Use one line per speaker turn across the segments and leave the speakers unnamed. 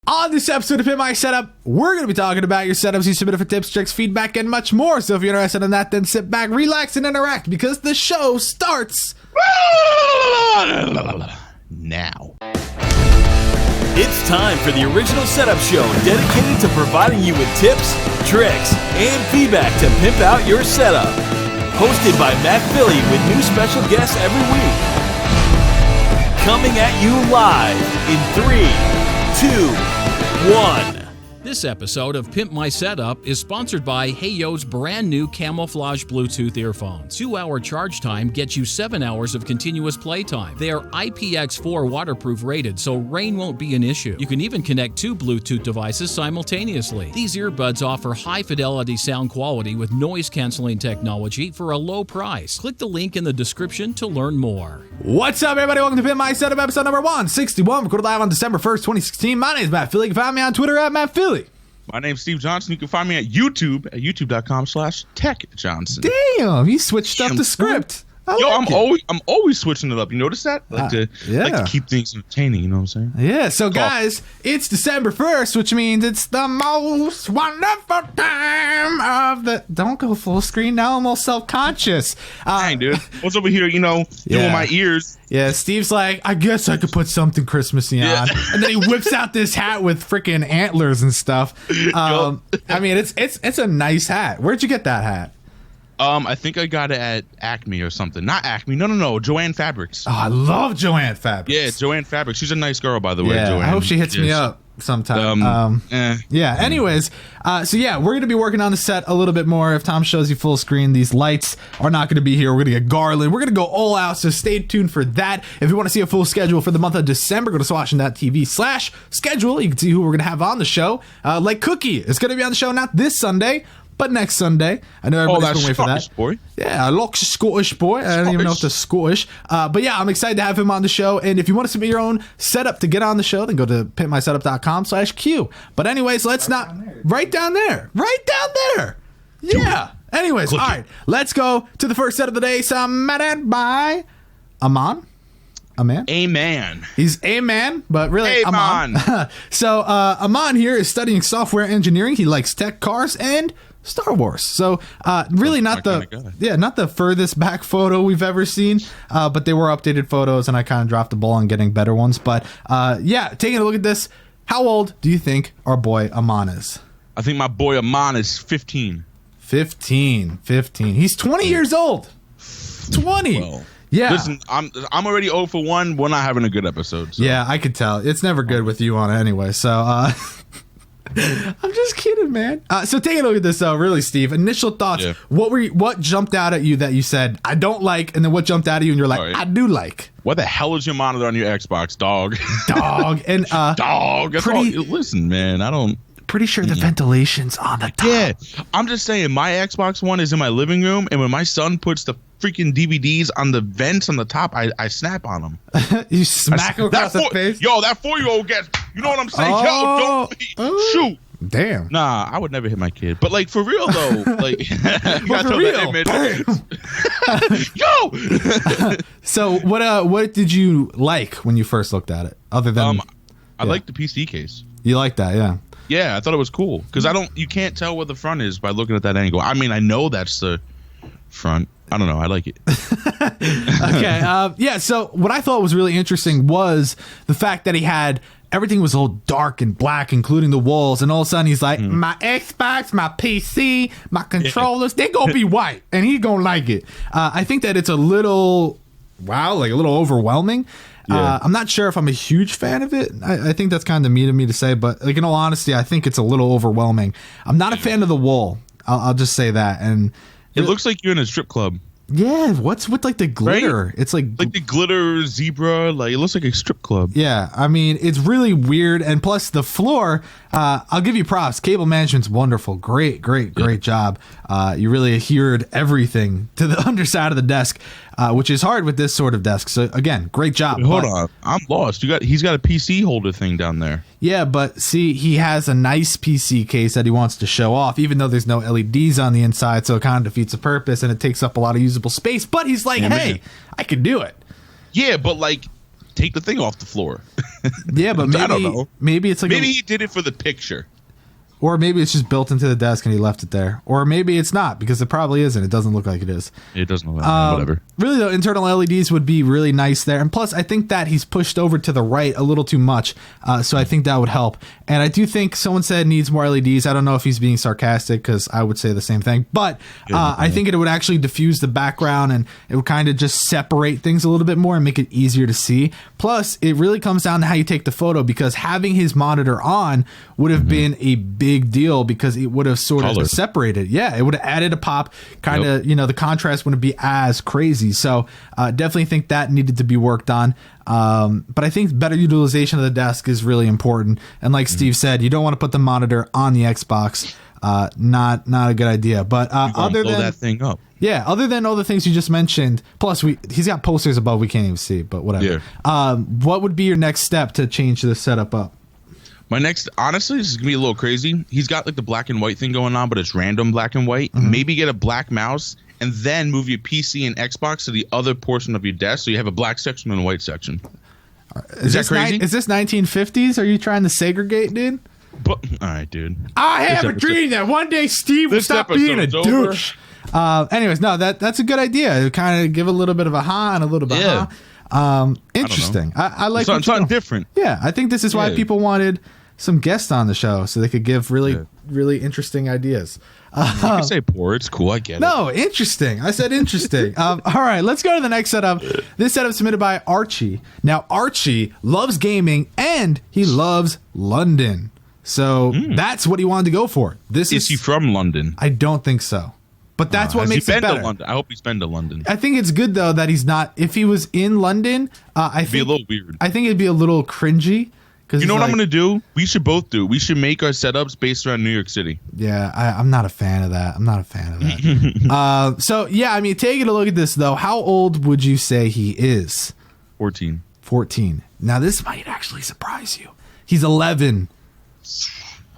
On this episode of Pimp My Setup, we're going to be talking about your setups you submitted for tips, tricks, feedback, and much more. So if you're interested in that, then sit back, relax, and interact because the show starts
now.
It's time for the original setup show dedicated to providing you with tips, tricks, and feedback to pimp out your setup. Hosted by Matt Philly with new special guests every week. Coming at you live in 3, 2, 1.
This episode of Pimp My Setup is sponsored by Heyo's brand new camouflage Bluetooth earphones. 2-hour charge time gets you 7 hours of continuous playtime. They are IPX4 waterproof rated, so rain won't be an issue. You can even connect 2 Bluetooth devices simultaneously. These earbuds offer high-fidelity sound quality with noise-canceling technology for a low price. Click the link in the description to learn more.
What's up, everybody? Welcome to Pimp My Setup, episode number 161. Recorded live on December 1st, 2016. My name is Matt Philly. You can find me on Twitter at Matt Philly.
My name's Steve Johnson. You can find me at YouTube at youtube.com/techjohnson.
Damn, you switched up the script.
I'm always switching it up. You notice that? I like to keep things entertaining, you know what I'm saying?
Yeah, so guys, it's December 1st, which means it's the most wonderful time of the... Don't go full screen now, I'm all self-conscious.
Dang, dude. I was over here, doing my ears.
Yeah, Steve's like, I guess I could put something Christmassy on. And then he whips out this hat with freaking antlers and stuff. I mean, it's a nice hat. Where'd you get that hat?
I think I got it at Acme or something. Not Acme. No. Joanne Fabrics.
Oh, I love Joanne Fabrics.
Yeah, Joanne Fabrics. She's a nice girl, by the way.
Yeah,
Joanne.
I hope she hits me up sometime. Yeah, anyways, so yeah, we're going to be working on the set a little bit more. If Tom shows you full screen, these lights are not going to be here. We're going to get garland. We're going to go all out, so stay tuned for that. If you want to see a full schedule for the month of December, go to swashin.tv/schedule. You can see who we're going to have on the show. Like Cookie is going to be on the show, not this Sunday, but next Sunday. I know everybody's been waiting for that.
Boy.
Yeah, I like Scottish boy. I don't even know if they're Scottish. But yeah, I'm excited to have him on the show. And if you want to submit your own setup to get on the show, then go to pimpmysetup.com/Q. But anyways, let's not... Right down there. Yeah. Anyways, all right. Let's go to the first set of the day, submitted by Aman.
Amen.
He's a man, but really Aman. So Aman here is studying software engineering. He likes tech, cars, and Star Wars. So really not the furthest back photo we've ever seen, but they were updated photos, and I kind of dropped the ball on getting better ones. But yeah, taking a look at this, how old do you think our boy Aman is?
I think my boy Aman is 15.
15. He's 20 years old. 20.
Well,
yeah.
Listen, I'm already 0 for 1. We're not having a good episode. So.
Yeah, I could tell. It's never good with you on it anyway. So I'm just kidding, man. So taking a look at this, though, really, Steve. Initial thoughts. Yeah. What jumped out at you that you said I don't like, and then what jumped out at you and you're like, right, I do like?
What the hell is your monitor on your Xbox, dog?
And
dog. Listen, man, I don't.
Pretty sure the ventilation's on the top.
Yeah, I'm just saying my Xbox One is in my living room, and when my son puts the freaking DVDs on the vents on the top, I snap on them.
You smack him across the face?
Yo, that 4-year-old gets, you know what I'm saying?
Oh,
shoot.
Damn.
Nah, I would never hit my kid. But like for real though, like you gotta
for real.
Yo.
So what did you like when you first looked at it? Other than
I like the PC case.
You like that, yeah.
Yeah, I thought it was cool because you can't tell where the front is by looking at that angle. I mean, I know that's the front. I don't know. I like it.
Okay. Yeah. So what I thought was really interesting was the fact that everything was all dark and black, including the walls. And all of a sudden he's like, my Xbox, my PC, my controllers, they're going to be white. And he's going to like it. I think that it's a little overwhelming. Yeah. I'm not sure if I'm a huge fan of it. I think that's kind of mean of me to say, but like in all honesty, I think it's a little overwhelming. I'm not a fan of the wall. I'll just say that. And
it looks like you're in a strip club.
Yeah, what's with like the glitter? Right? It's like
the glitter zebra. Like it looks like a strip club.
Yeah, I mean it's really weird, and plus the floor. I'll give you props. Cable management's wonderful. Great job. You really adhered everything to the underside of the desk, which is hard with this sort of desk. So again, great job.
Wait, hold on, I'm lost. He's got a PC holder thing down there.
Yeah, but see, he has a nice PC case that he wants to show off, even though there's no LEDs on the inside, so it kind of defeats the purpose, and it takes up a lot of usable space. But he's like, hey, I can do it.
Yeah, but like, take the thing off the floor.
Yeah, but maybe
I don't know.
Maybe it's like
Maybe he did it for the picture.
or maybe it's just built into the desk and he left it there. Or maybe it's not, because it probably isn't. It doesn't look like it is.
It doesn't look like whatever.
Really, though, internal LEDs would be really nice there. And plus, I think that he's pushed over to the right a little too much. So I think that would help. And I do think someone said needs more LEDs. I don't know if he's being sarcastic, because I would say the same thing. But I think it would actually diffuse the background, and it would kind of just separate things a little bit more and make it easier to see. Plus, it really comes down to how you take the photo, because having his monitor on would have been a big deal, because it would have sort of separated. Yeah, it would have added a pop. Kind of, the contrast wouldn't be as crazy. So definitely think that needed to be worked on. But I think better utilization of the desk is really important. And like Steve said, you don't want to put the monitor on the Xbox. Not a good idea. But other than
that thing up.
Yeah, other than all the things you just mentioned, plus he's got posters above we can't even see, but whatever. Yeah. What would be your next step to change the setup up?
My next, honestly, this is going to be a little crazy. He's got like the black and white thing going on, but it's random black and white. Maybe get a black mouse and then move your PC and Xbox to the other portion of your desk, so you have a black section and a white section. Is that crazy?
Is this 1950s? Are you trying to segregate, dude?
But, all right, dude.
I have a dream that one day Steve will stop being a douche. Anyways, no, that's a good idea. Kind of give a little bit of a ha and a little bit of ha. Interesting. I like
something different.
Yeah, I think this is why people wanted some guests on the show, so they could give really interesting ideas.
You can say poor. It's cool. I get it.
No, interesting. I said interesting. All right, let's go to the next setup. This setup is submitted by Archie. Now, Archie loves gaming and he loves London. So that's what he wanted to go for.
Is he from London?
I don't think so. But that's what makes it better.
To London? I hope he's been to London.
I think it's good, though, that he's not. If he was in London, it'd
be a little weird.
I think it'd be a little cringy.
You know what I'm going to do? We should both do. We should make our setups based around New York City.
Yeah, I'm not a fan of that. So, yeah, I mean, taking a look at this, though, how old would you say he is?
14.
14. Now, this might actually surprise you. He's 11.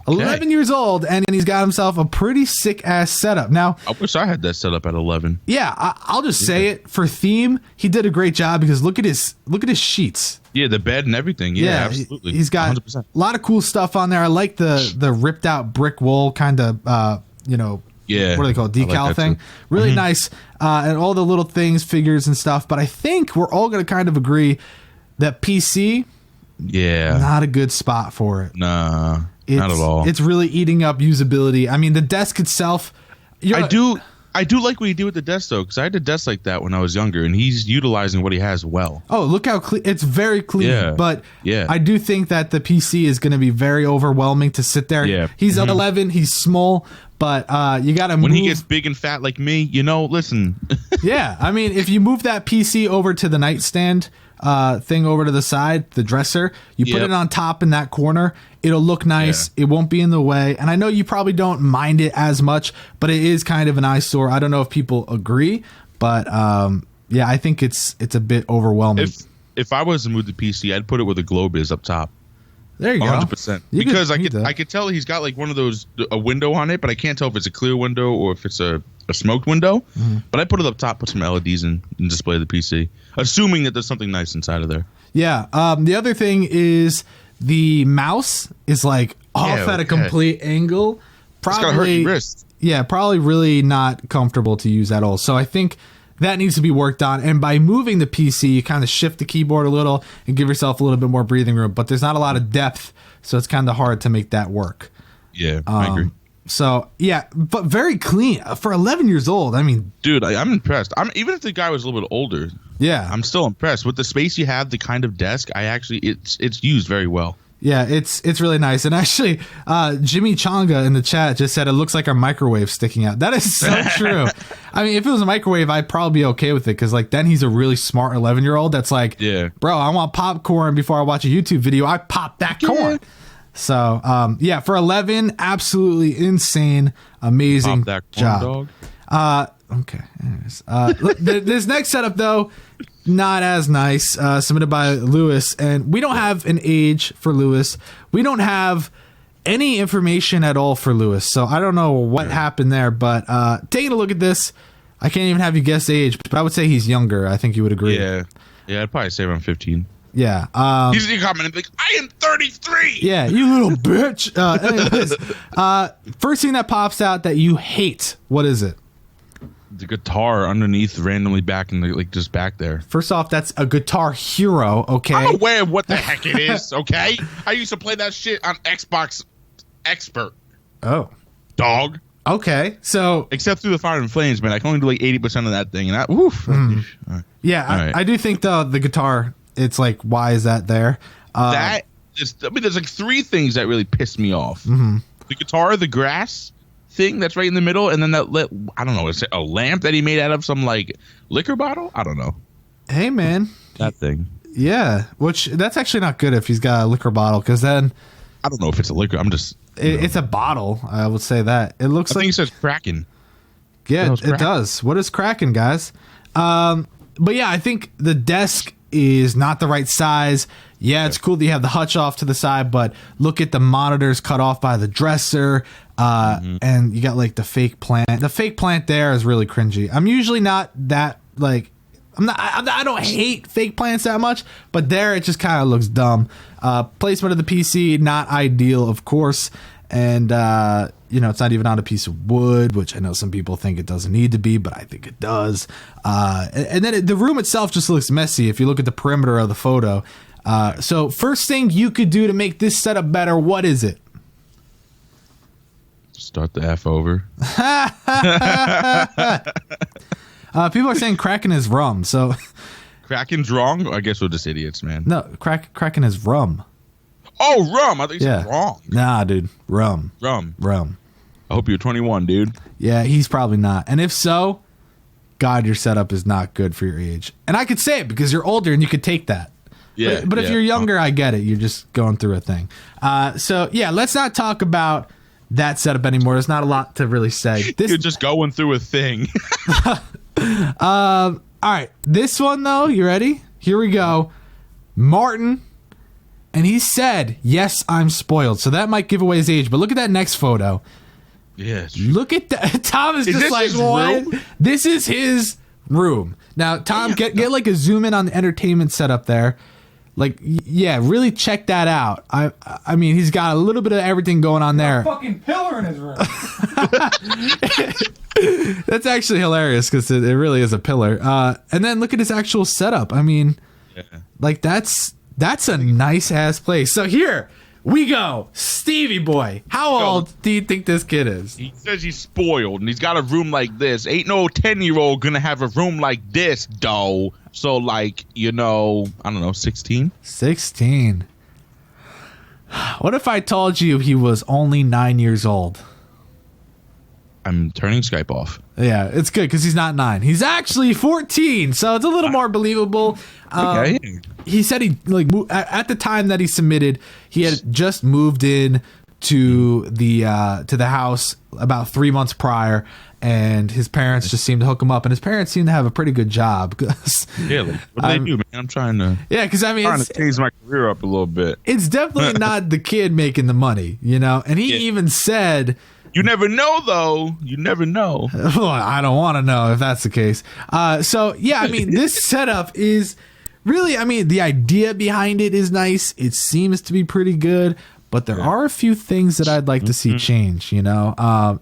11 years old, and he's got himself a pretty sick-ass setup. Now,
I wish I had that set up at 11.
Yeah, I'll just say it. For theme, he did a great job, because look at his sheets.
Yeah, the bed and everything. Yeah, absolutely.
He's got 100%. A lot of cool stuff on there. I like the ripped out brick wall kind of, what do they call it? Decal like thing. Too. Really nice. And all the little things, figures and stuff. But I think we're all going to kind of agree that PC, not a good spot for it.
Nah, not at all.
It's really eating up usability. I mean, the desk itself.
I do like what he did with the desk, though, because I had a desk like that when I was younger, and he's utilizing what he has well.
Oh, look how clean. It's very clean.
Yeah.
But I do think that the PC is going to be very overwhelming to sit there.
Yeah.
He's 11. He's small, but you got to move.
When he gets big and fat like me, listen.
Yeah. I mean, if you move that PC over to the nightstand thing over to the side, the dresser, you put it on top in that corner, it'll look nice. It won't be in the way. And I know you probably don't mind it as much, but it is kind of an eyesore. I don't know if people agree, but I think it's a bit overwhelming.
If I was to move the PC, I'd put it where the globe is up top.
There you
100%.
go.
Because I could tell he's got like one of those, a window on it, but I can't tell if it's a clear window or if it's a smoked window. But I put it up top, put some LEDs in, and display the PC, assuming that there's something nice inside of there. Yeah.
The other thing is the mouse is like off at a complete angle.
Probably, it's gotta hurt your wrist.
Yeah, probably really not comfortable to use at all. So I think that needs to be worked on. And by moving the PC, you kind of shift the keyboard a little and give yourself a little bit more breathing room. But there's not a lot of depth, so it's kind of hard to make that work.
Yeah, I agree.
So, yeah, but very clean. For 11 years old, I mean...
Dude, I'm impressed. Even if the guy was a little bit older, I'm still impressed. With the space you have, the kind of desk, it's used very well.
Yeah, it's really nice. And actually, Jimmy Changa in the chat just said it looks like our microwave sticking out. That is so true. I mean, if it was a microwave, I'd probably be okay with it, because like then he's a really smart 11-year-old that's like, bro, I want popcorn before I watch a YouTube video. I pop that corn. So, for 11, absolutely insane, amazing
pop that
job.
Dog.
Okay. Anyways, this next setup, though, not as nice. Submitted by Lewis, and we don't have an age for Lewis. We don't have any information at all for Lewis, so I don't know what happened there. But taking a look at this, I can't even have you guess age, but I would say he's younger. I think you would agree.
Yeah, I'd probably say around 15.
Yeah.
He's commenting like, I am 33.
Yeah, you little bitch. Anyways, first thing that pops out that you hate, what is it?
The guitar underneath, randomly back in the just back there.
First off, that's a Guitar Hero. Okay,
I'm aware of what the heck it is. Okay, I used to play that shit on Xbox Expert.
Oh,
dog.
Okay, so
except through the Fire and Flames, man, I can only do like 80% of that thing, and that. Oof.
Yeah, I do think the guitar. It's like, why is that there?
There's like three things that really piss me off. The guitar, the grass thing that's right in the middle, and then that I don't know, is it a lamp that he made out of some like liquor bottle? I don't know.
Hey man,
that thing.
Yeah, which that's actually not good if he's got a liquor bottle, because then
I don't know if it's a liquor. I'm just
it's a bottle. I would say that it looks
I think it says Kraken.
Yeah, it does. What is Kraken, guys? But yeah, I think the desk is not the right size. Yeah, it's cool that you have the hutch off to the side, but look at the monitors cut off by the dresser. And you got like the fake plant. The fake plant there is really cringy. I'm usually not that like I don't hate fake plants that much, but there it just kind of looks dumb. Placement of the PC not ideal, of course, and it's not even on a piece of wood, which I know some people think it doesn't need to be, but I think it does. And then the room itself just looks messy if you look at the perimeter of the photo. So first thing you could do to make this setup better, what is it?
Start the F over.
People are saying Kraken is rum, so
Kraken's wrong? I guess we're just idiots, man.
No, Kraken is rum.
Oh, rum. I think you said wrong.
Nah, dude. Rum.
I hope you're 21, dude.
Yeah, he's probably not. And if so, God, your setup is not good for your age. And I could say it because you're older and you could take that.
Yeah.
But if you're younger, I get it. You're just going through a thing. So, yeah, let's not talk about that setup anymore. There's not a lot to really say.
You're just going through a thing.
All right. This one, though, you ready? Here we go. Martin. And he said, yes, I'm spoiled. So that might give away his age. But look at that next photo.
Yeah.
Look at that. Tom is just like, what? Room? This is his room. Now, Tom, get like a zoom in on the entertainment setup there. Like, yeah, really check that out. I mean, he's got a little bit of everything going on there.
A fucking pillar in his room.
That's actually hilarious because it really is a pillar. And then look at his actual setup. I mean, like that's a nice ass place. So here we go. Stevie boy, how old do you think this kid is?
He says he's spoiled and he's got a room like this. Ain't no 10-year-old gonna have a room like this, though. So, like, I don't know, 16?
16. What if I told you he was only 9 years old?
I'm turning Skype off.
Yeah, it's good because he's not 9. He's actually 14, so it's a little more believable.
Okay.
He said he, at the time that he submitted, he had just moved in to the house about 3 months prior, and his parents just seemed to hook him up, and his parents seem to have a pretty good job.
Really? What do they do, man? I'm trying to...
Yeah, because, I mean...
trying to change my career up a little bit.
It's definitely not the kid making the money, And he even said...
You never know, though. You never know.
Well, I don't want to know if that's the case. So, yeah, I mean, this setup is really... I mean, the idea behind it is nice. It seems to be pretty good. But there are a few things that I'd like to see change, And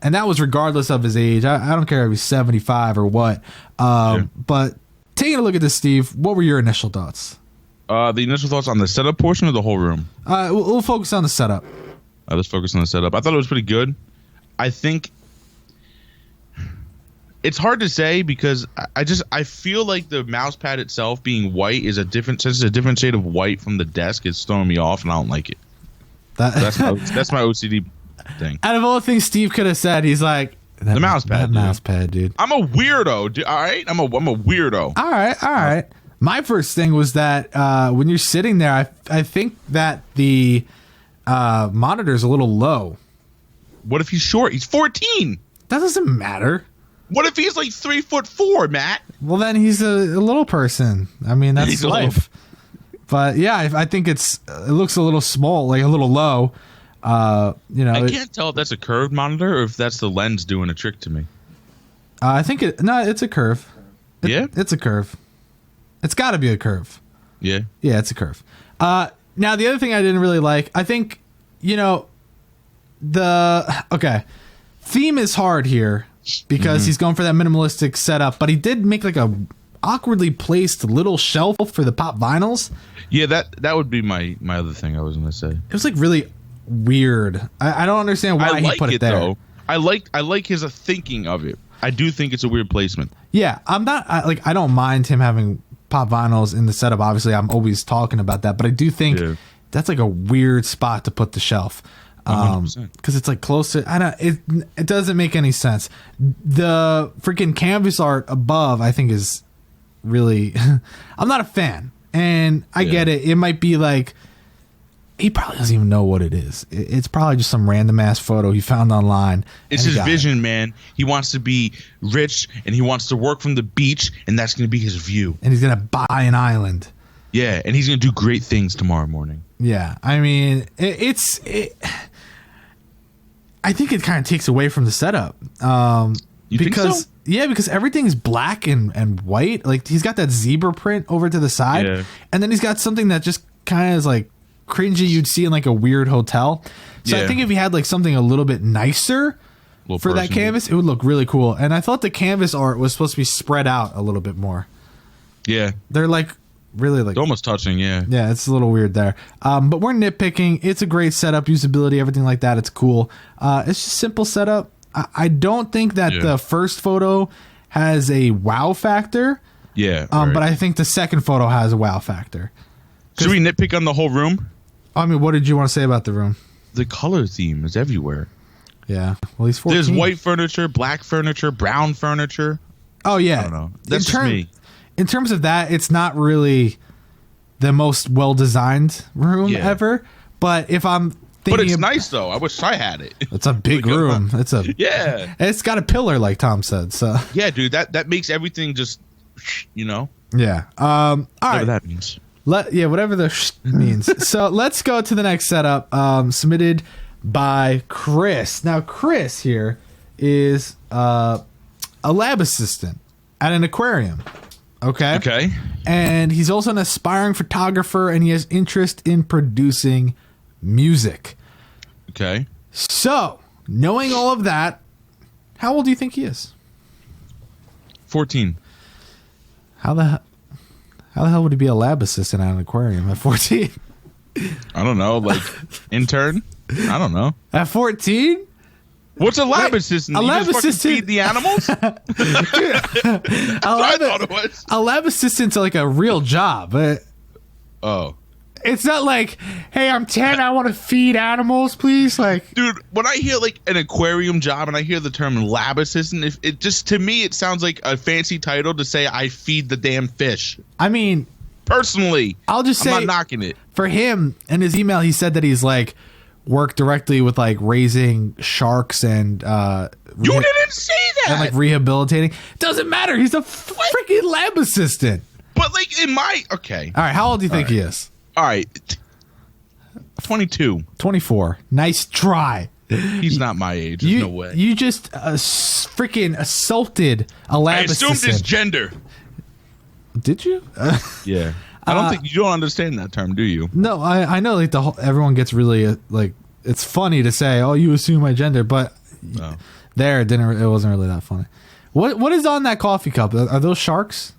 that was regardless of his age. I don't care if he's 75 or what. But taking a look at this, Steve, what were your initial thoughts?
The initial thoughts on the setup portion or the whole room?
We'll focus on the setup.
Let's focus on the setup. I thought it was pretty good. I think it's hard to say because I feel like the mouse pad itself being white is since it's a different shade of white from the desk, it's throwing me off and I don't like it. That's my OCD thing.
Out of all the things Steve could have said, he's like,
the mouse pad.
That mouse pad, dude.
I'm a weirdo, dude. All right, I'm a weirdo.
All right. My first thing was that when you're sitting there, I think that the monitor's a little low.
What if he's short? He's 14.
That doesn't matter.
What if he's like 3'4", Matt?
Well, then he's a little person. I mean, that's life. But yeah, I think it looks a little small, like a little low. I
can't tell if that's a curved monitor or if that's the lens doing a trick to me.
I think it's a curve. It's a curve. It's got to be a curve.
Yeah.
Yeah, it's a curve. Now, the other thing I didn't really like, I think, theme is hard here because he's going for that minimalistic setup, but he did make like a awkwardly placed little shelf for the pop vinyls.
Yeah, that would be my other thing I was going to say. It
was like really weird. I don't understand why he put it there. Though.
I like his thinking of it. I do think it's a weird placement.
Yeah, I don't mind him having pop vinyls in the setup. Obviously, I'm always talking about that, but I do think that's like a weird spot to put the shelf. Because it's like close to, it doesn't make any sense. The freaking canvas art above, I think, is really, I'm not a fan, and I get it. It might be like, he probably doesn't even know what it is. It's probably just some random ass photo he found online.
It's his vision, man. He wants to be rich and he wants to work from the beach, and that's going to be his view.
And he's going to buy an island.
Yeah, and he's going to do great things tomorrow morning.
Yeah, I mean, I think it kind of takes away from the setup.
You think so?
Yeah, because everything's black and white. Like, he's got that zebra print over to the side, and then he's got something that just kind of is like cringy you'd see in like a weird hotel. So I think if he had like something a little bit nicer for that canvas, it would look really cool. And I thought the canvas art was supposed to be spread out a little bit more.
Yeah.
They're like really like...
It's almost touching, yeah.
Yeah, it's a little weird there. But we're nitpicking. It's a great setup, usability, everything like that. It's cool. It's just simple setup. I don't think that the first photo has a wow factor.
Yeah.
But I think the second photo has a wow factor.
Should we nitpick on the whole room?
I mean, what did you want to say about the room?
The color theme is everywhere.
Yeah. Well, he's 14.
There's white furniture, black furniture, brown furniture.
Oh, yeah.
I don't know. That's just me.
In terms of that, it's not really the most well-designed room ever. But if I'm thinking...
But it's nice, though. I wish I had it.
It's a big room. It's a...
Yeah.
It's got a pillar, like Tom said. So
yeah, dude. That makes everything just, Yeah.
All right.
Whatever that means.
Whatever the means. So let's go to the next setup, submitted by Chris. Now, Chris here is a lab assistant at an aquarium. Okay. And he's also an aspiring photographer, and he has interest in producing music.
Okay.
So, knowing all of that, how old do you think he is?
14.
How the hell would he be a lab assistant at an aquarium at 14?
I don't know, like intern? I don't know.
At 14?
What's a lab assistant?
A lab assistant
feed the animals? That's what I thought it was.
A lab assistant's like a real job.
Oh.
It's not like, hey, I'm 10, I want to feed animals, please. Like,
dude, when I hear like an aquarium job and I hear the term lab assistant, it just, to me, it sounds like a fancy title to say I feed the damn fish.
I mean,
personally,
I'm
not knocking it.
For him, in his email, he said that he's like worked directly with like raising sharks and
you didn't say that,
and like rehabilitating. Doesn't matter. He's a freaking lab assistant.
But like in my all
right, how old do you think he is?
All right, 22.
24. Nice try.
He's not my age. There's no way.
You just freaking assaulted a lab assistant.
I assumed his gender.
Did you?
Yeah. I don't think you don't understand that term, do you?
No, I know. Like everyone gets really like it's funny to say, "Oh, you assume my gender," but it wasn't really that funny. What is on that coffee cup? Are those sharks?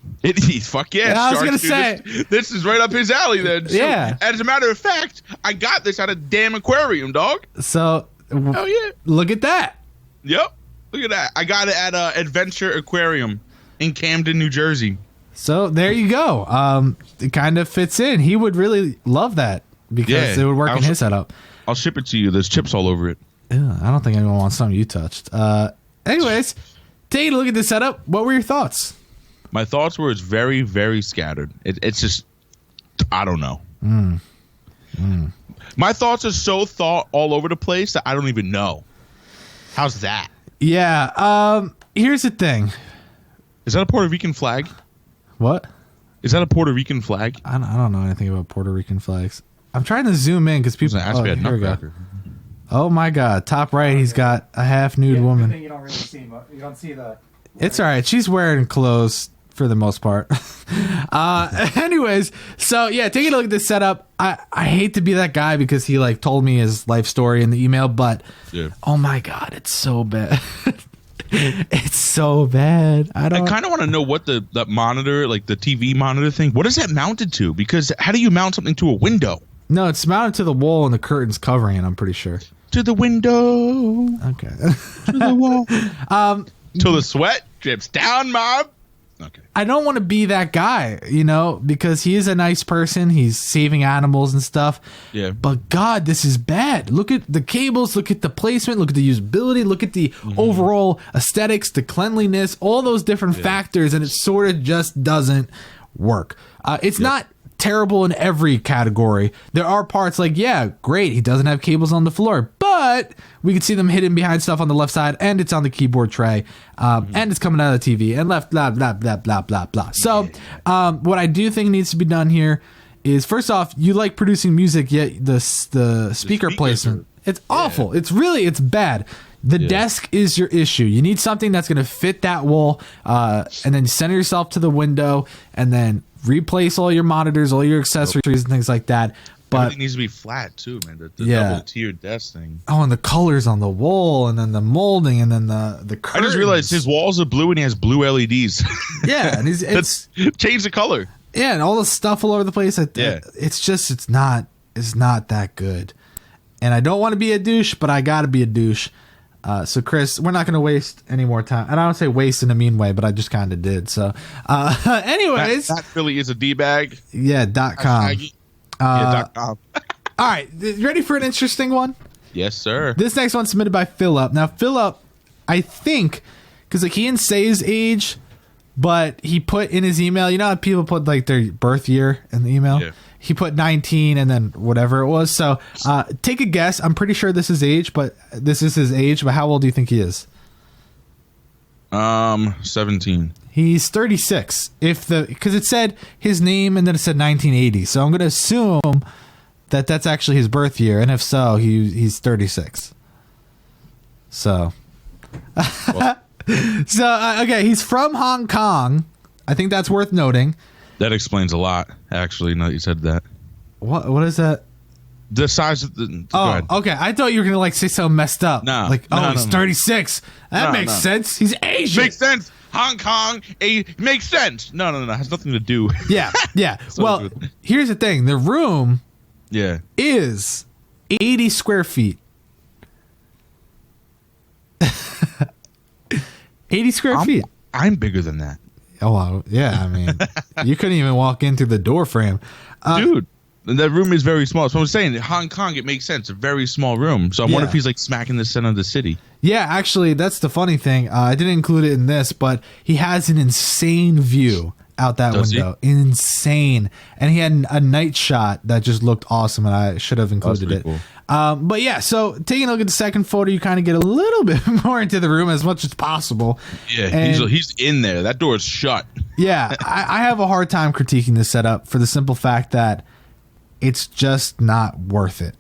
Fuck yeah!
I was gonna say
this is right up his alley. Then
yeah.
As a matter of fact, I got this at a damn aquarium, dog.
So
hell yeah!
Look at that.
Yep, look at that. I got it at Adventure Aquarium in Camden, New Jersey.
So there you go. It kind of fits in. He would really love that because it would work in his setup.
I'll ship it to you. There's chips all over it.
Yeah, I don't think anyone wants something you touched. Anyways, take a look at this setup. What were your thoughts?
My thoughts were it's very, very scattered. It's just, I don't know. My thoughts are so all over the place that I don't even know. How's that?
Yeah. Here's the thing.
Is that a Puerto Rican flag?
What?
Is that a Puerto Rican flag?
I don't know anything about Puerto Rican flags. I'm trying to zoom in because people.
Here we go.
Oh my God! Top right, he's got a half nude woman.
You don't really see, but you don't see the.
It's all right. She's wearing clothes for the most part. Anyways, so yeah, taking a look at this setup, I hate to be that guy because he like told me his life story in the email, but oh my God, it's so bad. It's so bad. I
kind of want to know what that monitor, like the TV monitor thing, what is that mounted to? Because how do you mount something to a window?
No, it's mounted to the wall and the curtain's covering it, I'm pretty sure.
To the window.
Okay.
To the wall. Till the sweat drips down my... Okay.
I don't want to be that guy, you know, because he is a nice person. He's saving animals and stuff.
Yeah.
But God, this is bad. Look at the cables. Look at the placement. Look at the usability. Look at the overall aesthetics, the cleanliness, all those different factors. And it sort of just doesn't work. It's not terrible in every category. There are parts like, yeah, great. He doesn't have cables on the floor, but we can see them hidden behind stuff on the left side, and it's on the keyboard tray, and it's coming out of the TV, and left, blah, blah, blah, blah, blah, blah. So what I do think needs to be done here is, first off, you like producing music, yet the speaker placement, it's awful. It's bad. The desk is your issue. You need something that's going to fit that wall, and then center yourself to the window, and then replace all your monitors, all your accessories, and things like that. But
it needs to be flat too, man. The double tiered desk thing.
Oh, and the colors on the wall, and then the molding, and then the curtains.
I just realized his walls are blue, and he has blue LEDs.
Yeah, and it's
change the color.
Yeah, and all the stuff all over the place. It's not that good. And I don't want to be a douche, but I got to be a douche. So Chris, we're not going to waste any more time. And I don't say waste in a mean way, but I just kind of did. So, anyways,
that really is a D-bag.
Yeah. .com.
.com.
All right. You ready for an interesting one?
Yes, sir.
This next one's submitted by Philip. Now, Philip, I think, because like he didn't say his age, but he put in his email, you know how people put like their birth year in the email? Yeah. He put 19 and then whatever it was. So take a guess. I'm pretty sure this is his age, but how old do you think he is?
17.
He's 36. Because it said his name and then it said 1980. So I'm going to assume that that's actually his birth year. And if so, he's 36. So. Okay, he's from Hong Kong. I think that's worth noting.
That explains a lot, actually, now that you said that.
What is that?
The size of the...
Oh, okay. I thought you were going to like say something messed up.
No.
Like, he's 36. That makes sense. He's Asian.
Makes sense. Hong Kong, makes sense. No. It has nothing to do.
Yeah. So well, here's the thing. The room is 80 square feet. 80 square feet.
I'm bigger than that.
Oh, wow. Yeah. I mean, you couldn't even walk in through the door frame.
Dude, that room is very small. So I'm saying, Hong Kong, it makes sense. A very small room. So I wonder if he's like smack in the center of the city. Yeah, actually, that's the funny thing. I didn't include it in this, but he has an insane view out that window. Insane. And he had a night shot that just looked awesome, and I should have included it. Cool. But yeah, so taking a look at the second photo, you kind of get a little bit more into the room as much as possible. Yeah, he's in there. That door is shut. Yeah, I have a hard time critiquing this setup for the simple fact that it's just not worth it.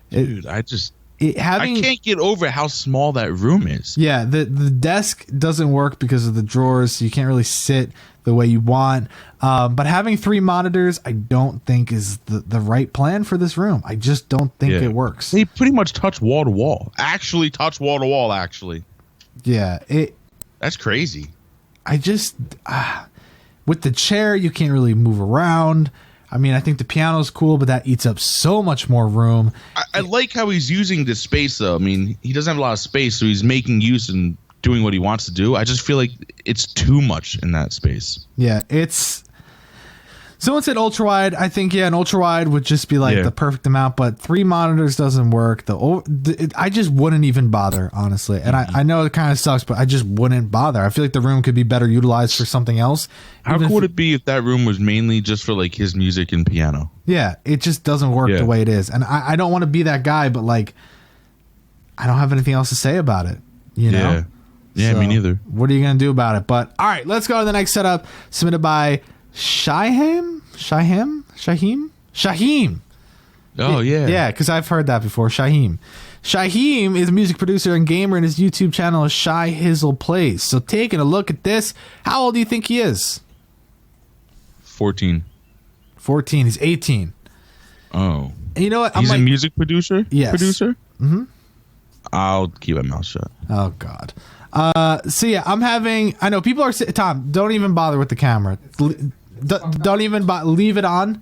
Dude, I can't get over how small that room is. Yeah, the desk doesn't work because of the drawers, so you can't really sit the way you want. But having 3 monitors, I don't think is the right plan for this room. I just don't think it works. They pretty much touch wall to wall. Actually touch wall to wall, actually. Yeah. That's crazy. I just... with the chair, you can't really move around. I mean, I think the piano's cool, but that eats up so much more room. I like how he's using this space, though. I mean, he doesn't have a lot of space, so he's making use and doing what he wants to do. I just feel like it's too much in that space. Yeah, it's... Someone said ultra wide. I think an ultra wide would just be like the perfect amount, but 3 monitors doesn't work. I just wouldn't even bother, honestly. And I know it kind of sucks, but I just wouldn't bother. I feel like the room could be better utilized for something else. How cool would it be if that room was mainly just for like his music and piano? Yeah, it just doesn't work the way it is. And I don't want to be that guy, but like, I don't have anything else to say about it. You know? Yeah, so, me neither. What are you going to do about it? But all right, let's go to the next setup submitted by Shyheim. Oh, yeah. Yeah, because I've heard that before. Shyheim.
Shyheim is a music producer and gamer, and his YouTube channel is Shy Hizzle Plays. So taking a look at this, how old do you think he is?
14.
14. He's 18.
Oh.
And you know what?
He's a music producer?
Yes.
Producer? Mm-hmm. I'll keep my mouth shut.
Oh, God. So, yeah, I know people are... Tom, don't even bother with the camera. Don't even leave it on,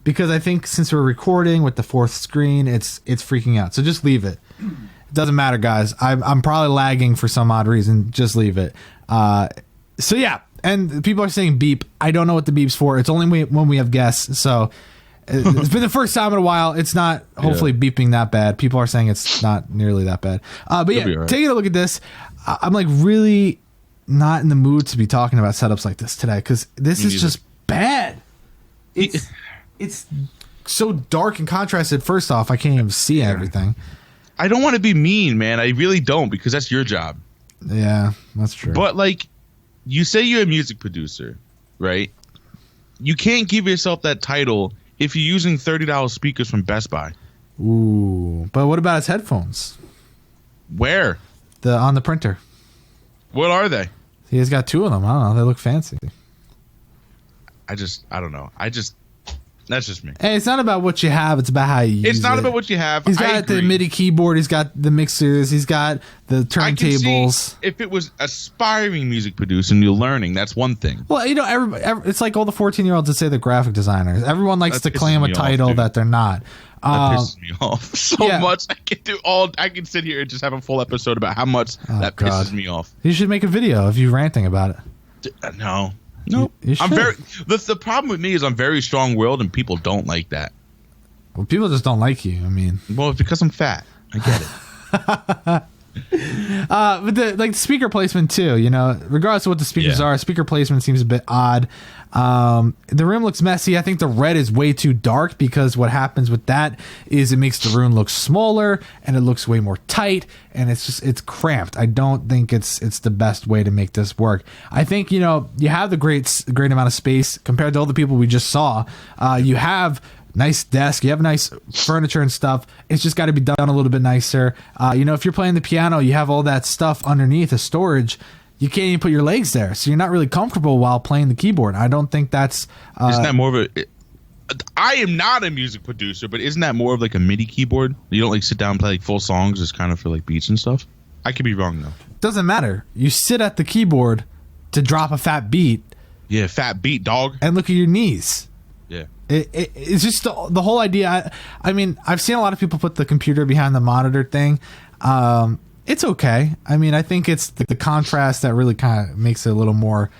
because I think since we're recording with the fourth screen, it's freaking out. So just leave it. It doesn't matter, guys. I'm probably lagging for some odd reason. Just leave it. So, yeah. And people are saying beep. I don't know what the beep's for. It's only when we have guests. So it's been the first time in a while. It's not hopefully beeping that bad. People are saying it's not nearly that bad. But yeah, right. Taking a look at this, I'm like really not in the mood to be talking about setups like this today, because this is just bad. It's so dark and contrasted. First off, I can't even see everything.
I don't want to be mean, man. I really don't, because that's your job.
Yeah, that's true.
But like, you say you're a music producer, right? You can't give yourself that title if you're using $30 speakers from Best Buy.
Ooh, but what about his headphones?
Where?
On the printer.
What are they?
He's got two of them. I don't know. They look fancy.
I don't know. That's just me.
Hey, it's not about what you have. It's about how you use it.
It's not about what you have.
He's got the MIDI keyboard. He's got the mixers. He's got the turntables.
If it was aspiring music producer and you're learning, that's one thing.
Well, you know, it's like all the 14-year-olds that say they're graphic designers. Everyone likes to claim a title that they're not.
That pisses me off so much. I can sit here and just have a full episode about how much that pisses me off.
You should make a video of you ranting about it.
No. No, I'm very. The problem with me is I'm very strong-willed, and people don't like that.
Well, people just don't like you. I mean,
well, it's because I'm fat. I get it.
But the speaker placement too. You know, regardless of what the speakers are, speaker placement seems a bit odd. The room looks messy. I think the red is way too dark, because what happens with that is it makes the room look smaller and it looks way more tight, and it's cramped. I don't think it's the best way to make this work. I think, you know, you have the great amount of space compared to all the people we just saw. You have nice desk, you have nice furniture and stuff. It's just got to be done a little bit nicer. You know, if you're playing the piano, you have all that stuff underneath as storage. You can't even put your legs there, so you're not really comfortable while playing the keyboard. I don't think that's...
isn't that more of a... I am not a music producer, but isn't that more of like a MIDI keyboard? You don't like sit down and play like full songs, just kind of for like beats and stuff? I could be wrong, though.
Doesn't matter. You sit at the keyboard to drop a fat beat.
Yeah, fat beat, dog.
And look at your knees.
Yeah.
It's just the whole idea. I mean, I've seen a lot of people put the computer behind the monitor thing. It's okay. I mean, I think it's the contrast that really kind of makes it a little more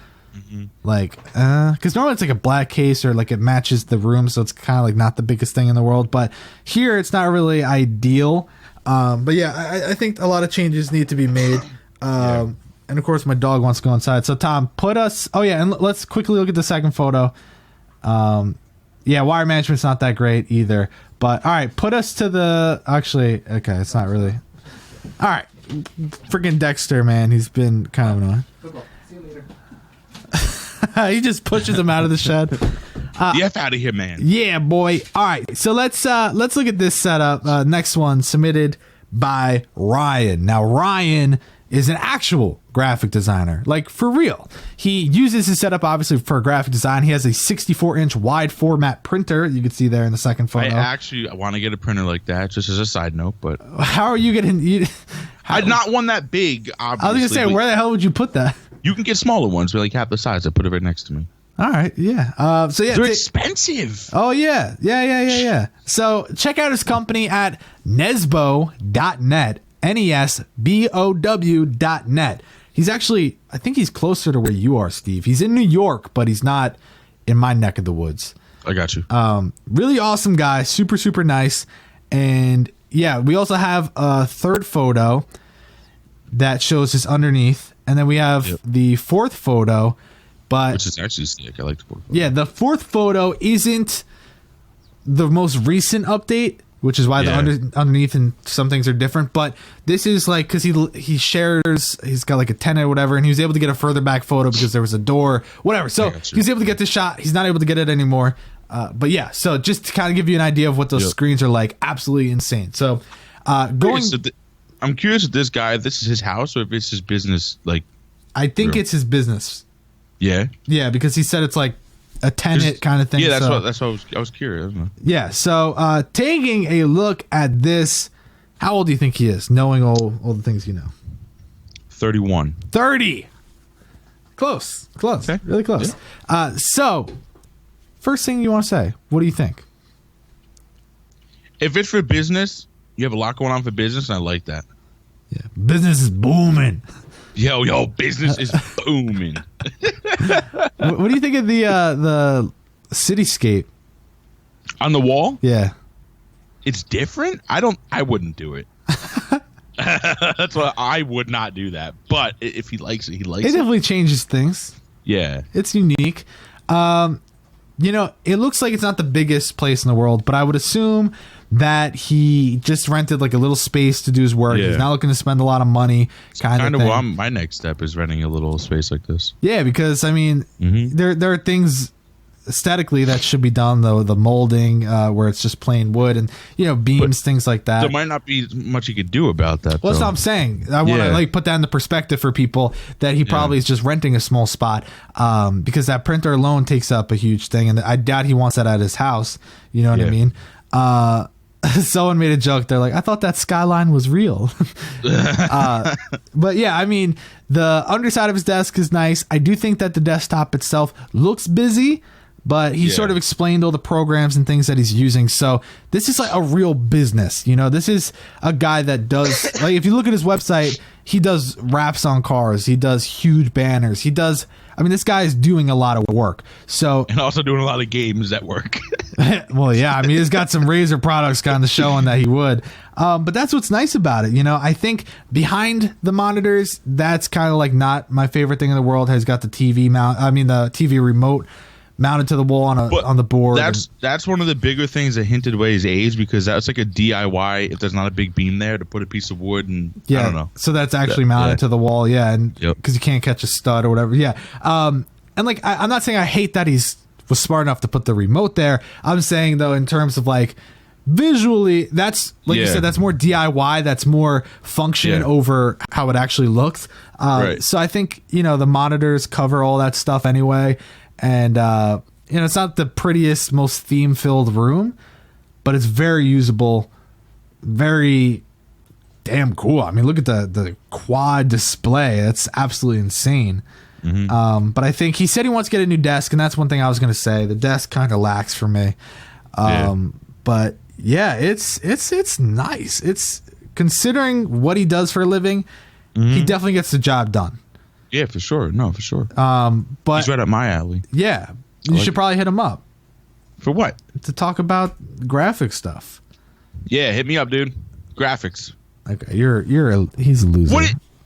like, because normally it's like a black case, or like it matches the room, so it's kind of like not the biggest thing in the world. But here it's not really ideal. But yeah, I think a lot of changes need to be made. And of course, my dog wants to go inside. So Tom, put us. Oh yeah, and let's quickly look at the second photo. Yeah, wire management's not that great either. But all right, put us to the. Actually, okay, it's not really. All right. Freaking Dexter, man, he's been kind of annoying. See you later. He just pushes him out of the shed.
The F out of here, man.
Yeah, boy. All right, so let's look at this setup. Next one submitted by Ryan. Now Ryan is an actual graphic designer, like for real. He uses his setup obviously for graphic design. He has a 64-inch wide format printer. You can see there in the second photo.
I want to get a printer like that, just as a side note. But
how are you getting?
I'd not one that big. Obviously,
I was gonna say, where the hell would you put that?
You can get smaller ones, but like half the size. I put it right next to me.
All right, yeah. So yeah,
they're expensive.
Oh yeah. So check out his company at nesbo.net. nesbow.net. He's actually, I think he's closer to where you are, Steve. He's in New York, but he's not in my neck of the woods.
I got you.
Really awesome guy, super nice. And yeah, we also have a third photo that shows his underneath, and then we have the fourth photo, but
which is actually sick. I like the fourth photo.
Yeah, the fourth photo isn't the most recent update, which is why the underneath and some things are different. But this is like, because he shares, he's got like a tenant or whatever, and he was able to get a further back photo because there was a door, whatever. So he was able to get this shot. He's not able to get it anymore. But yeah, so just to kind of give you an idea of what those screens are like, absolutely insane. So Going,
I'm curious if this guy, this is his house or if it's his business. Like,
I think it's his business.
Yeah.
Yeah, because he said it's like a tenant kind of thing.
Yeah, that's what I was curious.
Yeah. So taking a look at this, how old do you think he is? Knowing all the things you know.
31.
30. Close. Okay. Really close. Yeah. So, first thing you want to say, what do you think?
If it's for business, you have a lot going on for business, and I like that.
Yeah, business is booming.
Yo, business is booming.
What do you think of the cityscape
on the wall?
Yeah,
it's different. I wouldn't do it. That's why I would not do that. But if he likes it, he likes it.
It definitely changes things.
Yeah,
it's unique. It looks like it's not the biggest place in the world, but I would assume that he just rented like a little space to do his work. Yeah. He's not looking to spend a lot of money. Kind of
what my next step is renting a little space like this.
Yeah, because I mean, there are things aesthetically that should be done, though. The molding, where it's just plain wood, and beams, things like that.
There might not be much you could do about that.
Well, that's what I'm saying. I want to put that into perspective for people that he probably is just renting a small spot, because that printer alone takes up a huge thing, and I doubt he wants that at his house. You know what I mean? Someone made a joke. They're like, I thought that skyline was real. But yeah, I mean, the underside of his desk is nice. I do think that the desktop itself looks busy, but he sort of explained all the programs and things that he's using. So this is like a real business. This is a guy that does, like, if you look at his website, he does wraps on cars. He does huge banners. This guy is doing a lot of work. So,
and also doing a lot of games at work.
Well, yeah, he's got some Razer products kind of showing that he would. But that's what's nice about it. I think behind the monitors, that's kind of like not my favorite thing in the world. He's got the TV the TV remote mounted to the wall on the board.
That's one of the bigger things that hinted away his age, because that's like a DIY if there's not a big beam there to put a piece of wood and I don't know.
So that's actually mounted to the wall, and because you can't catch a stud or whatever, and like I'm not saying I hate that was smart enough to put the remote there. I'm saying though, in terms of like visually, that's like you said, that's more DIY, that's more function over how it actually looks. Right. So I think the monitors cover all that stuff anyway. And, it's not the prettiest, most theme-filled room, but it's very usable, very damn cool. Look at the quad display. That's absolutely insane. But I think he said he wants to get a new desk, and that's one thing I was going to say. The desk kind of lacks for me. But, yeah, it's nice. It's considering what he does for a living, he definitely gets the job done.
Yeah, for sure. No, for sure.
But
he's right up my alley.
Yeah, you should probably hit him up.
For what?
To talk about graphic stuff.
Yeah, hit me up, dude. Graphics.
Okay, he's a loser.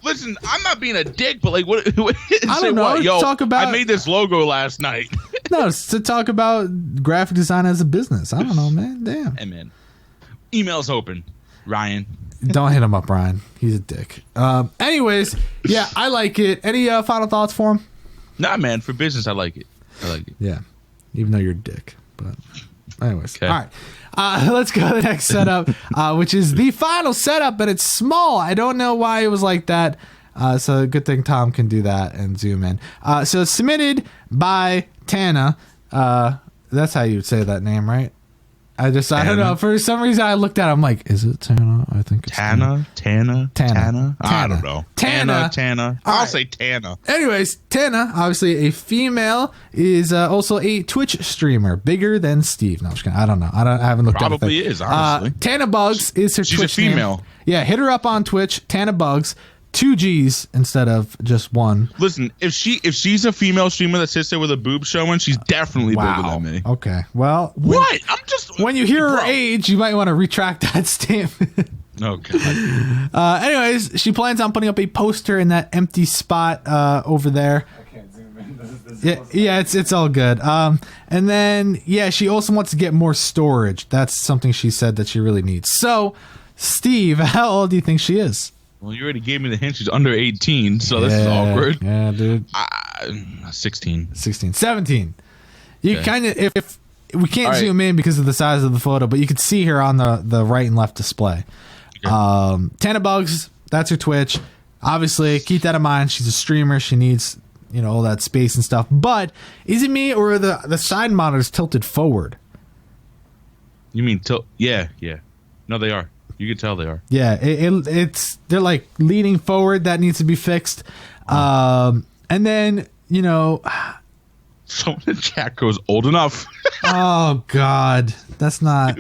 Listen, I'm not being a dick, but like, what?
I don't know.
Yo,
talk about.
I made this logo last night.
No, it's to talk about graphic design as a business. I don't know, man. Damn.
Hey, man. Email's open, Ryan.
Don't hit him up, Ryan. He's a dick. Anyways, yeah, I like it. Any final thoughts for him?
Nah, man. For business, I like it.
Yeah, even though you're a dick. But anyways, all right. Let's go to the next setup, which is the final setup, but it's small. I don't know why it was like that. So good thing Tom can do that and zoom in. So it's submitted by Tana. That's how you would say that name, right? I don't know. For some reason, I looked at it. I'm like, is it Tana? I think it's
Tana. I don't know.
Tana.
I'll say Tana.
Anyways, Tana, obviously a female, is also a Twitch streamer, bigger than Steve. No, I'm just kidding. I don't know. I haven't looked at it.
Probably is, honestly.
Tana Bugs is her Twitch
She's a female.
name. Yeah, hit her up on Twitch, Tana Bugs. 2 G's instead of just one.
Listen, if she's a female streamer that sits there with a boob showing, she's definitely bigger than me.
Okay, well,
what? I'm just
when you hear her age, you might want to retract that statement.
Oh God.
Anyways, she plans on putting up a poster in that empty spot over there. I can't zoom in. Yeah, it's all good. And then she also wants to get more storage. That's something she said that she really needs. So, Steve, how old do you think she is?
Well, you already gave me the hint. She's under 18, so this is awkward.
Yeah, dude.
16.
17. You kind of, if we can't zoom in because of the size of the photo, but you could see her on the right and left display. Tana Bugs, that's her Twitch. Obviously, keep that in mind. She's a streamer. She needs, all that space and stuff. But is it me or are the side monitors tilted forward?
You mean tilt? Yeah. No, they are. You can tell they are.
Yeah, they're like leaning forward. That needs to be fixed. And then,
someone in chat goes old enough.
Oh God, that's not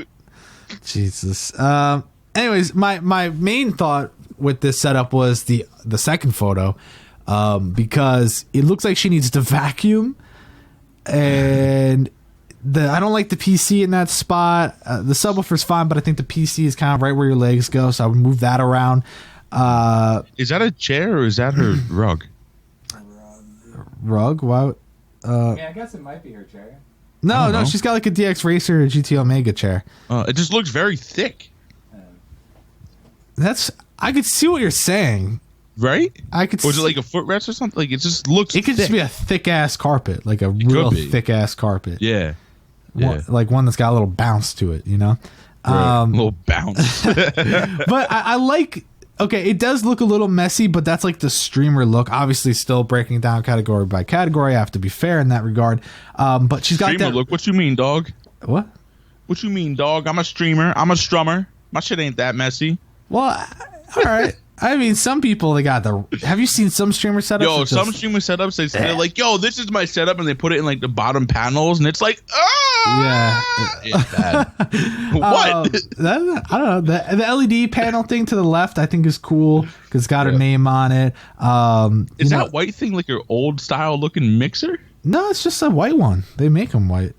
Jesus. Anyways, my main thought with this setup was the second photo, because it looks like she needs to vacuum, and I don't like the PC in that spot. The subwoofer's fine, but I think the PC is kind of right where your legs go, so I would move that around.
Is that a chair or is that her rug?
Rug? Why?
I guess it might be her chair.
No, she's got like a DX Racer GT Omega chair.
It just looks very thick.
I could see what you're saying.
Right?
I could.
Or is it like a footrest or something? Like it just looks.
It could just be a thick ass carpet, like a real thick ass carpet.
Yeah.
Like one that's got a little bounce to it,
Right. A little bounce.
But I like. Okay, it does look a little messy, but that's like the streamer look. Obviously, still breaking down category by category. I have to be fair in that regard. But she's got
streamer
that
look. What you mean, dog?
What?
What you mean, dog? I'm a streamer. I'm a strummer. My shit ain't that messy.
Well, all right. I mean, some people, they got have you seen some streamer setups?
Yo, some streamer setups, they're like, yo, this is my setup, and they put it in like the bottom panels, and it's like,
yeah.
It's bad. What?
I don't know. The LED panel thing to the left, I think is cool because it's got her name on it.
Is that white thing like your old style looking mixer?
No, it's just a white one. They make them white.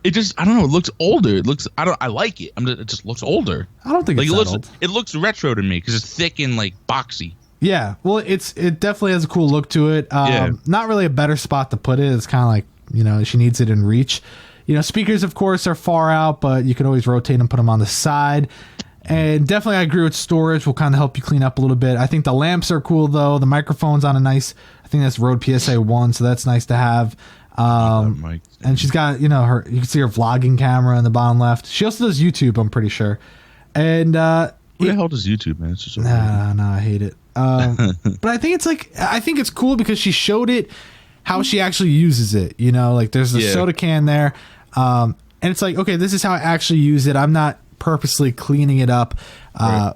It just, I don't know. It looks older. It looks, I like it. It just looks older.
I don't think
like
it's old.
It looks retro to me because it's thick and like boxy.
Yeah. Well, it definitely has a cool look to it. Not really a better spot to put it. It's kind of like, she needs it in reach. Speakers, of course, are far out, but you can always rotate and put them on the side. And definitely I agree with storage will kind of help you clean up a little bit. I think the lamps are cool, though. The microphone's on I think that's Rode PSA 1, so that's nice to have. And she's got, you can see her vlogging camera in the bottom left. She also does YouTube, I'm pretty sure. And
who the hell does YouTube, man? It's just
I hate it. But I think it's cool because she showed it how she actually uses it. Like there's the soda can there, and it's like, okay, this is how I actually use it. I'm not purposely cleaning it up,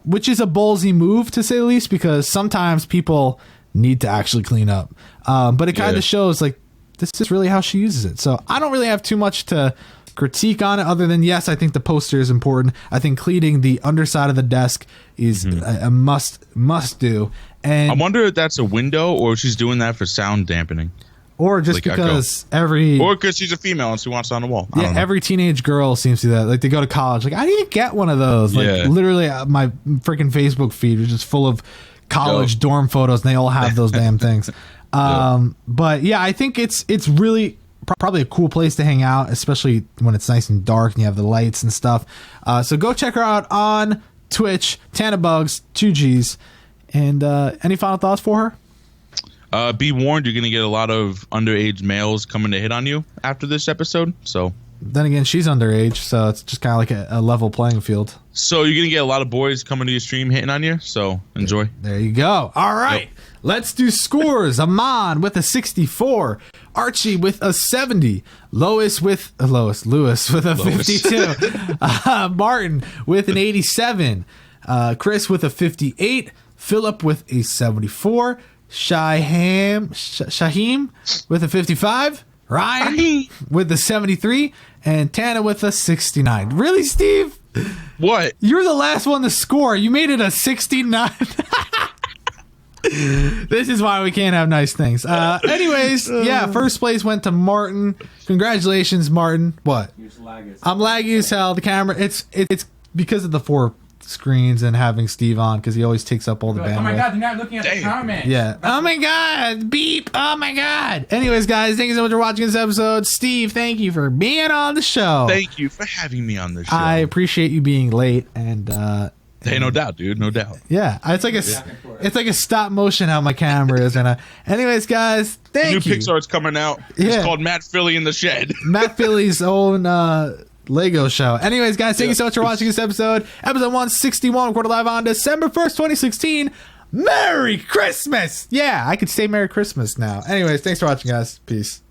which is a ballsy move to say the least, because sometimes people need to actually clean up. But it kind of shows like, this is really how she uses it. So I don't really have too much to critique on it other than, yes, I think the poster is important. I think cleaning the underside of the desk is a must do. And
I wonder if that's a window or if she's doing that for sound dampening.
Or just like because
or because she's a female and she wants it on the wall.
Yeah, every teenage girl seems to do that. Like they go to college. Like, I need to get one of those. Like literally my freaking Facebook feed is just full of college dorm photos and they all have those damn things. But yeah, I think it's really probably a cool place to hang out, especially when it's nice and dark and you have the lights and stuff. So go check her out on Twitch, Tana Bugs, 2Gs. And any final thoughts for her?
Be warned, you're going to get a lot of underage males coming to hit on you after this episode. So
then again, she's underage, so it's just kind of like a level playing field.
So you're going to get a lot of boys coming to your stream hitting on you. So enjoy.
There you go. All right. Yep. Let's do scores. Aman with a 64. Archie with a 70. Lewis with a 52. Martin with an 87. Chris with a 58. Philip with a 74. Shyheim with a 55. Ryan with a 73. And Tana with a 69. Really, Steve?
What?
You're the last one to score. You made it a 69. This is why we can't have nice things. Anyways, first place went to Martin. Congratulations, Martin. What? I'm laggy as hell. The camera, it's because of the 4 screens and having Steve on, because he always takes up all the bandwidth.
Oh my god, you're not looking at the comments.
Yeah. Oh my god. Beep. Oh my god. Anyways, guys, thank you so much for watching this episode. Steve, thank you for being on the show.
Thank you for having me on the show.
I appreciate you being late and
hey, no doubt, dude. No doubt.
Yeah, it's like a stop motion how my camera is right now. Anyways, guys, thank you.
New Pixar's coming out. It's called Matt Philly in the Shed.
Matt Philly's own Lego show. Anyways, guys, thank you so much for watching this episode. Episode 161, recorded live on December 1st, 2016. Merry Christmas! Yeah, I could say Merry Christmas now. Anyways, thanks for watching, guys. Peace.